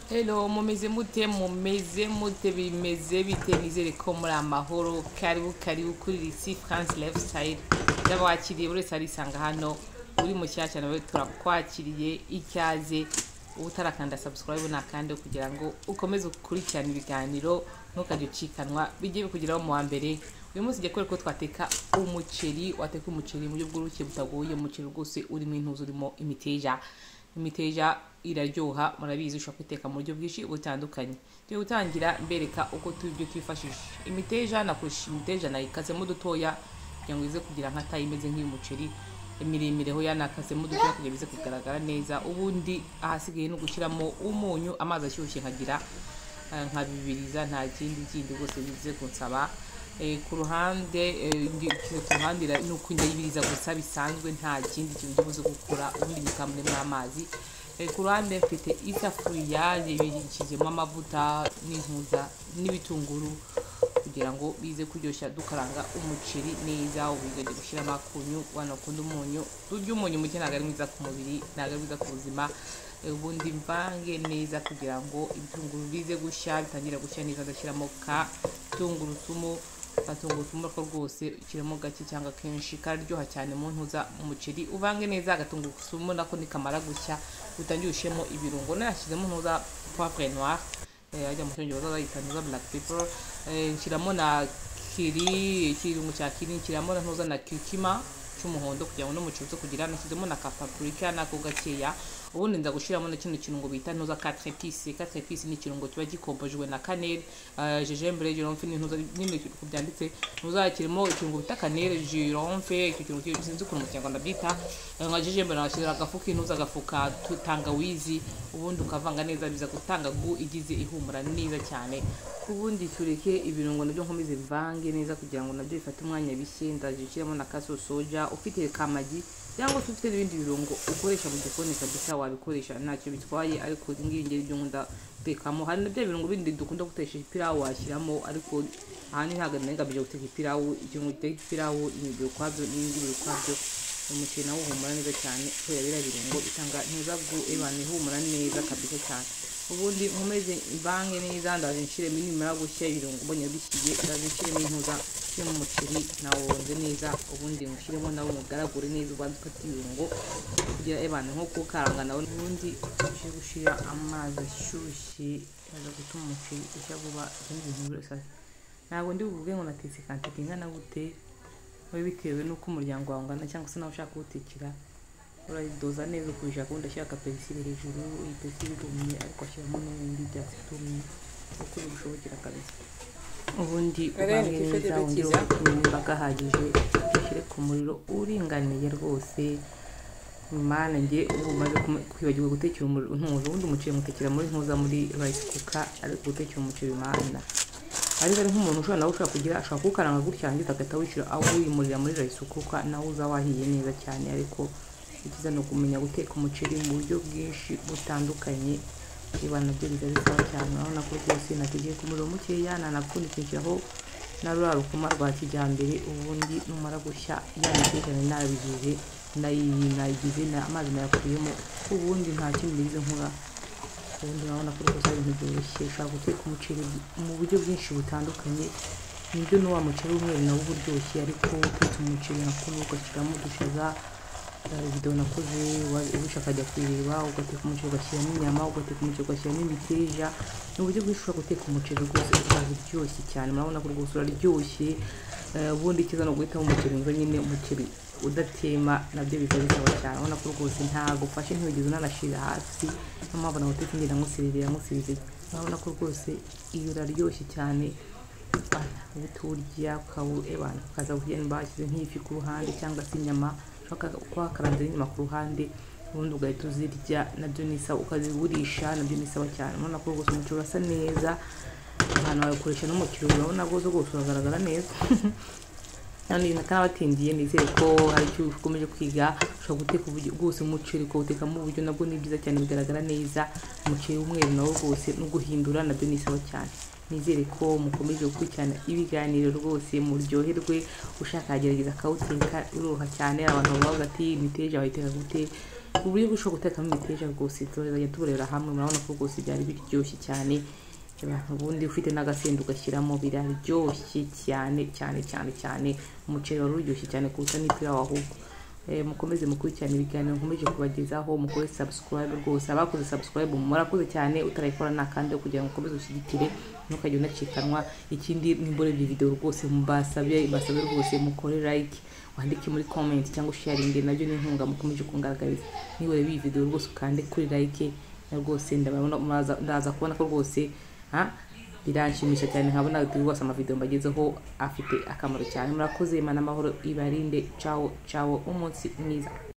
Hello, mumeze mute bimeze bite nizere ko muri amahoro karibu kuri Risi France Lifestyle y'abakiriye uretse arisanga hano uri mushyashya nawe turakwakiriye icyaze utarakanda subscribe nakande kugira ngo ukomeze ukurikirana ibiganiro ntukajye ucikanwa bigiye bikugeraho mu wa mbere. Uyu munsi ngiye kwereka ko twateka umuceri mu buryo bw'uruke butagoye. Umuceri rwose urimo intuzi, urimo imiteja iraryoha, murabizi ushobora kwiteka mu buryo bwinshi butandukanye. Tugiye gutangira mbereka uko tubyo twifashisha imiteja. Nakoresha imiteja nayikasemo dutoya kugira ngo ize kugira nka tayi imeze nk'umuceri miremire, ho yanakasemo dutoya kugira bize kugaragara neza. Ubundi ahasigaye no gushyiramo umunyu, amazi ashyushye nkagira nka bibiriza, nta kindi rwose bize kunsaba. Ku ruhande nuko ndayibiriza gusa bisanzwe, nta kindi kintu kibuze gukora. Ubundi bikamuremo amazi. Ku ruhande mfite isafuriya yibikijemo amavuta n'ibitunguru kugira ngo bize kuryoshya dukaranga umuceri neza. Ubigende gushyiramo akunyu, wanakunda umunyu. Turya umunyu muke ntabwo ari mwiza ku mubiri, ntabwo ari mwiza ku buzima. Ubundi mvange neza kugira ngo ibitunguru bize gushya, bitangira gushya neza. Ndashyiramo ka tungurusumu ko rwose ukiramo gake cyangwa kenshi kararyoha cyane mu ntuza umuceri. Uvange neza agatungurusumu nako nikamara gushya utangiye ushyiramo ibirungo. Nashyizemo ntuza poivre noire, ajya mu cyongereza bayita ntuza black pepper. Nshyiramo na ikirungo cya kiri, nshyiramo na ntuza na curcuma cy'umuhondo kugira ngo n'umuceri uze kugira. Nashyizemo na paprika nako gakeya. Ubundi nza gushyiramo na kino kirungo bita ntuza 4 épices. Ni ikirungo kiba gikombojwe na cannelle, gingembre, girofle n'intuza nyine kubyanditse. Ntuzakirimo ikirungo bita cannelle, girofle, icyo kirungo sinzi ukuntu mu Kinyarwanda byita nka gingembre. Nashyira agafu k'intuza, agafu ka tangawizi. Ubundi ukavanga neza biza gutanga gu igize ihumura neza cyane. Ubundi tureke ibirungo nabyo nkomeze bivange neza kugira ngo nabyo bifate umwanya bishye. Ndazishyiramo na kaso soja, ufite kamagi cyangwa se ufite ibindi birungo ukoresha mu gikoni kabisa wabikoresha ntacyo bitwaye. Ariko ngingiri byo nkunda gutekamo. Hari na bya birungo bindi dukunda gutesha ipirawu washyiramo, ariko ahani ntabwo nengabije guteka ipirawu. Ikintu giteka ipirawu n'ibyo kwabyo n'ibindi biri kwabyo. Umuceri nawo uhumura neza cyane kubera biriya birungo bitanga ntuzabwo ebana ihumura neza kabisa cyane. Ubundi nkomeze ivange neza, ndaje nshiremo nimara gushya ibirungo mbonye bishyiye, ndaje nshiremo intuza mu muceri nawonze neza. Ubundi nshiremo nawo mugaragure neza, ubanze ufate ibirungo kugira ebana nko kukaranga nawo. Ubundi nje gushira amazi ashyushye aza gutuma umuceri ushya vuba. Ibindi bintu byose ntabwo ndi buvuge ngo natetse kantite ingana gute, bitewe n'uko umuryango wawe ungana cyangwa se nawe ushaka kuwutekera. Urayidoza neza ukubishaka. Ubundi ashyira akaperisile hejuru, iyi perisile irumye ariko ashyiramo n'ibindi byatsi bitumye uko bigushobokera kabisa. Ubundi uvange neza, wongere ukumva gahagije, ushyire ku muriro uringaniye rwose. Mana njye ubu maze kwibagirwa gutekera umuriro ntuza. Ubundi umuceri mutekera muri ntuza muri rice cooker, ariko gutekera umuceri mana ariko ari nk'umuntu ushobora nawe ushobora kugira ashobora kuwukaranga gutya hangiza agahita wishyura aho wimurira muri rice cooker nawe uza wahiye neza cyane. Ariko icyiza ni ukumenya guteka umuceri mu buryo bwinshi butandukanye. Niba nabyo biza bisaba cyane. Urabona ko rwose nategeye ku muriro mukeya, nanapfundikishaho na ruriya rukuma rwa kijyambere. Ubundi numara gushya yanitekerane nayigize amazi nayakuyemo. Ubundi nta kindi bize nkora. Ubundi urabona ko rwose ari ibintu byoroshye. Ushobora guteka umuceri mu buryo bwinshi butandukanye. Nibyo n'uwa muceri w'umweru nawo uba uryoshye, ariko utetse umuceri nka kuno ugashyiramo udushaza. Video nakoze ubishaka ajya kwireba, ugateka umuceri ugashyiramo inyama, ugateka umuceri ugashyiramo imiteja. Ni uburyo bwinshi ushobora guteka umuceri rwose ukaba uryoshye cyane. Murabona ko rwose uraryoshye. Ubundi ikiza no guhitamo umuceri ngo nyine umuceri udatema nabyo biza bisaba cyane. Urabona ko rwose ntabwo ufashe ntiwigeze unanashira hasi. Niyo mpamvu nawe utetse ngenda nkusirira. Urabona ko rwose iyo uraryoshye cyane. Uturya ukaza kugenda bashyize nk'ifi ku ruhande cyangwa se inyama kwakaranze inyuma ku ruhande. Ubundi ugahita uzirya nabyo nisaba, ukazigurisha nabyo nisaba cyane. Urabona ko rwose umuceri urasa neza. Abantu babikoresha no mu kirori, urabona rwose uragaragara neza. Kandi natanabatindiye nizere ko hari icyo ukomeje kwiga. Ushobora guteka rwose umuceri ukawutekamo uburyo nabwo ni byiza cyane, bigaragara neza. Umuceri w'umweru nawo rwose no guhindura nabyo nisaba cyane. Nizere ko mukomeje gukurikirana ibiganiro rwose muryoherwe. Ushaka agerageza akawuteka uroroha cyane. Abantu bavuga ati imiteja wayiteka gute, uburyo bushobora gutekamo imiteja rwose tuzajya tuburera hamwe murabona ko rwose byari biryoshye cyane ubundi ufite n'agasenda ugashyiramo biraryoshye cyane cyane cyane cyane umuceri wari uryoshye cyane kuruta n'ipirawu ahubwo mukomeze mukurikirane ibiganiro nkomeje kubagezaho mukore subscribe rwose abakoze subscribe murakoze cyane utarayikora nakandi kugira ngo ukomeze ushyigikire ntukajye unacikanwa ikindi nimbore video rwose mbasabe rwose mukore like wandike muri comment cyangwa sharing nabyo n'inkunga mukomeje kungaragariza niwe iyi video rwose ukande kuri like rwose ndabona ndaza kubona ko rwose biranshimisha cyane nkabona rwose amavideo mbagezeho afite akamaro cyane murakoze Imana amahoro ibarinde ciao umunsi mwiza